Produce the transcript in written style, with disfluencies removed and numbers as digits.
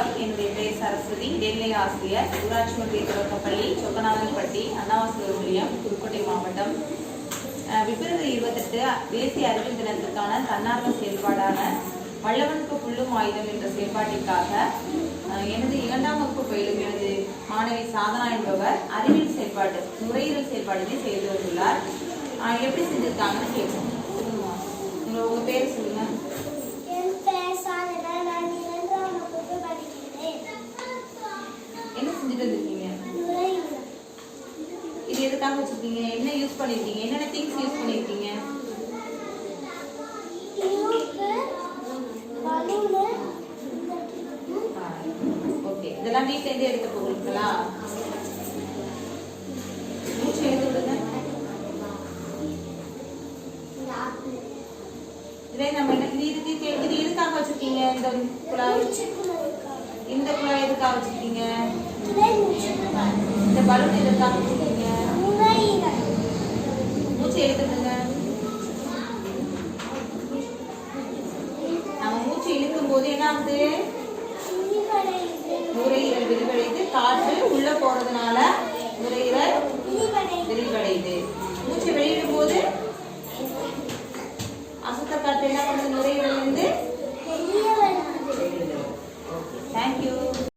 வணக்கம். என்னுடைய பெயர் சரஸ்வதி, இடைநிலை ஆசிரியர், ஊராட்சி ஒன்றிய தொடக்கப்பள்ளி, சொக்கநாதன்பட்டி, அண்ணாவாசல் ஒன்றியம், புதுக்கோட்டை மாவட்டம். பிப்ரவரி 28 தேசிய அறிவியல் தினத்திற்கான தன்னார்வ செயல்பாடான வல்லவனுக்கு புல்லும் ஆயுதம் என்ற செயல்பாட்டிற்காக எனது 2ஆம் வகுப்பு பயிலும் எனது மாணவி சாதனா என்பவர் அறிவியல் செயல்பாடு, நுரையீரல் செயல்பாடுகளை செய்து வந்துள்ளார். எப்படி செஞ்சிருக்காங்கன்னு கேட்போம். சொல்லுங்க, உங்க பேர் சொல்லுங்க. என்ன செஞ்சுட்டு வந்திருக்கீங்க? இது எதுக்காக வச்சிருக்கீங்க? என்ன யூஸ் பண்ணிருக்கீங்க? என்னென்ன திங்ஸ் யூஸ் பண்ணிருக்கீங்க? ஓகே, இதெல்லாம் வீட்ல இருந்து எடுத்து போகிறீங்களா? மூச்சு எடுத்து விடுங்க. இதே நம்ம இது எதுக்காக வச்சிருக்கீங்க? இந்த குழாய், இந்த குழாய் எதுக்காக வச்சிருக்கீங்க? இந்த பலூன் எதுக்காக வச்சிருக்கீங்க? மூச்சு எடுத்துடுங்க. நம்ம மூச்சு இழுக்கும் போது என்ன ஆகுது?